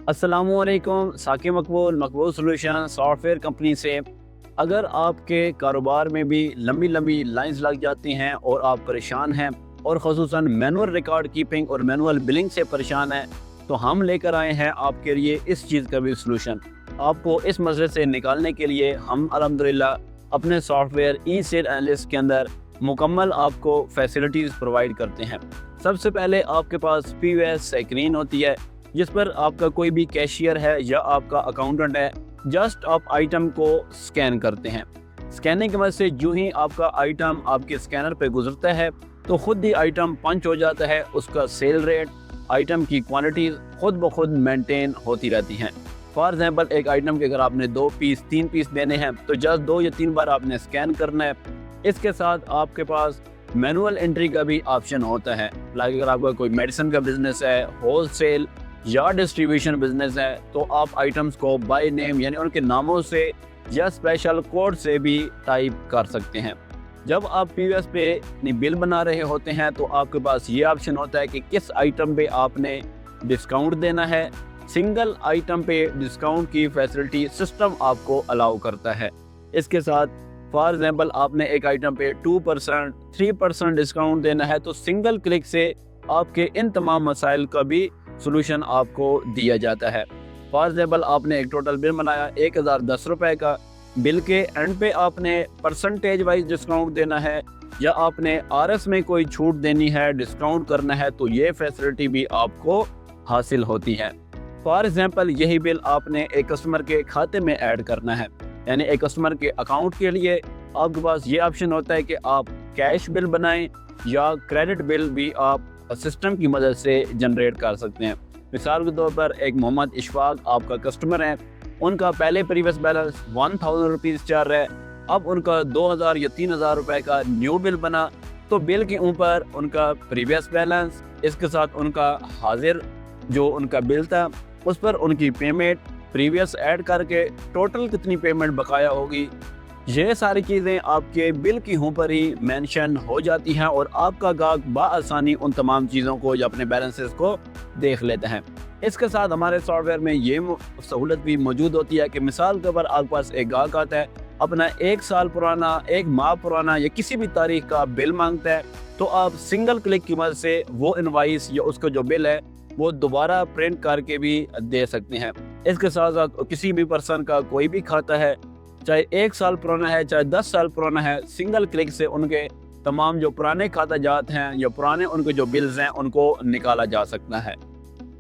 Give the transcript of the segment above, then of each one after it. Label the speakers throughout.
Speaker 1: अस्सलामुअलैकुम, साकिब मकबूल मकबूल solution software company से। अगर आपके कारोबार में भी लंबी लंबी लाइंस लग जाती हैं और आप परेशान हैं और ख़ुसूसन मैनुअल रिकॉर्ड कीपिंग और मैनुअल बिलिंग से परेशान हैं, तो हम लेकर आए हैं आपके लिए इस चीज़ का भी सलूशन। आपको इस मसले से निकालने के लिए हम अल्हम्दुलिल्लाह अपने सॉफ्टवेयर ई सेल एनालिस्ट के अंदर मुकम्मल आपको फैसिलिटीज़ प्रोवाइड करते हैं। सबसे पहले आपके पास POS स्क्रीन होती है जिस पर आपका कोई भी कैशियर है या आपका अकाउंटेंट है, जस्ट आप आइटम को स्कैन करते हैं। स्कैनिंग की मदद से जो ही आपका आइटम आपके स्कैनर पे गुजरता है तो खुद ही आइटम पंच हो जाता है। उसका सेल रेट, आइटम की क्वांटिटी खुद ब खुद मेंटेन होती रहती हैं। फॉर एग्जांपल, एक आइटम के अगर आपने 2 पीस 3 पीस देने हैं तो जस्ट 2 या 3 बार आपने स्कैन करना है। इसके साथ आपके पास मैनुअल एंट्री का भी ऑप्शन होता है। लाइक अगर आपका कोई मेडिसिन का बिजनेस है, होल सेल या डिस्ट्रीब्यूशन बिजनेस है, तो आप आइटम्स को बाय नेम यानी उनके नामों से या स्पेशल कोड से भी टाइप कर सकते हैं। जब आप POS पे अपनी बिल बना रहे होते हैं तो आपके पास ये ऑप्शन होता है कि किस आइटम पे आपने डिस्काउंट देना है। सिंगल आइटम पे डिस्काउंट की फैसिलिटी सिस्टम आपको अलाउ करता है। इसके साथ फॉर एग्जाम्पल, आपने एक आइटम पे 2%, 3% डिस्काउंट देना है तो सिंगल क्लिक से आपके इन तमाम मसाइल का भी सोल्यूशन आपको दिया जाता है। फॉर एग्जाम्पल, आपने एक टोटल बिल बनाया 1010 रुपए का। बिल के एंड पे आपने परसेंटेज वाइज डिस्काउंट देना है या आपने RS में कोई छूट देनी है, डिस्काउंट करना है, तो ये फैसिलिटी भी आपको हासिल होती है। फॉर एग्जाम्पल, यही बिल आपने एक कस्टमर के खाते में ऐड करना है, यानी एक कस्टमर के अकाउंट के लिए आपके पास ये ऑप्शन होता है कि आप कैश बिल बनाएं या क्रेडिट बिल भी आप सिस्टम की मदद से जनरेट कर सकते हैं। मिसाल के तौर पर, एक मोहम्मद इशफाक आपका कस्टमर है, उनका पहले प्रीवियस बैलेंस 1000 रुपीज़ चल रहा है। अब उनका 2000 या 3000 रुपए का न्यू बिल बना तो बिल के ऊपर उनका प्रीवियस बैलेंस, इसके साथ उनका हाजिर जो उनका बिल था उस पर उनकी पेमेंट प्रीवियस ऐड करके टोटल कितनी पेमेंट बकाया होगी, ये सारी चीज़ें आपके बिल की ऊपर ही मेंशन हो जाती हैं और आपका गाहक बआसानी उन तमाम चीज़ों को या अपने बैलेंसेस को देख लेते हैं। इसके साथ हमारे सॉफ्टवेयर में ये सहूलत भी मौजूद होती है कि मिसाल के ऊपर आपके पास एक गाहक आता है, अपना 1 साल पुराना, 1 माह पुराना या किसी भी तारीख का बिल मांगता है, तो आप सिंगल क्लिक की मदद से वो इनवाइस या उसका जो बिल है वो दोबारा प्रिंट करके भी दे सकते हैं। इसके साथ साथ किसी भी पर्सन का कोई भी खाता है, चाहे 1 साल पुराना है चाहे 10 साल पुराना है, सिंगल क्लिक से उनके तमाम जो पुराने खाता जात हैं या पुराने उनके जो बिल्स हैं उनको निकाला जा सकता है।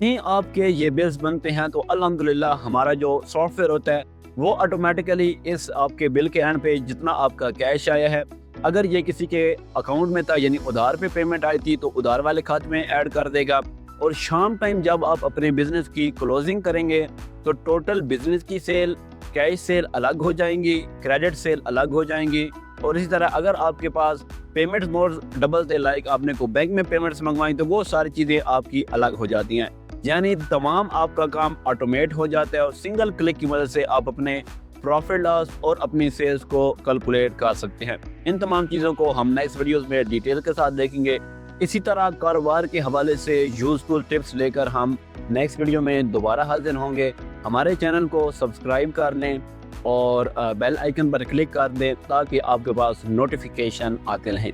Speaker 1: ही आपके ये बिल्स बनते हैं तो अल्हम्दुलिल्लाह हमारा जो सॉफ्टवेयर होता है वो ऑटोमेटिकली इस आपके बिल के एंड पे जितना आपका कैश आया है, अगर ये किसी के अकाउंट में था यानी उधार पे पेमेंट आई थी तो उधार वाले खाते में ऐड कर देगा। और शाम टाइम जब आप अपने बिजनेस की क्लोजिंग करेंगे तो टोटल बिजनेस की सेल, कैश सेल अलग हो जाएंगी, क्रेडिट सेल अलग हो जाएंगी। और इसी तरह अगर आपके पास पेमेंट्स मोड डबल थे, लाइक आपने को बैंक में पेमेंट्स मंगवाई, तो वो सारी चीज़ें आपकी अलग हो जाती हैं। यानी तमाम आपका काम ऑटोमेट हो जाता है और सिंगल क्लिक की मदद से आप अपने प्रॉफिट लॉस और अपनी सेल्स को कैलकुलेट कर सकते हैं। इन तमाम चीज़ों को हम नेक्स्ट वीडियोस में डिटेल के साथ देखेंगे। इसी तरह कारोबार के हवाले से यूजफुल टिप्स लेकर हम नेक्स्ट वीडियो में दोबारा हाजिर होंगे। हमारे चैनल को सब्सक्राइब कर लें और बेल आइकन पर क्लिक कर दें ताकि आपके पास नोटिफिकेशन आते रहें।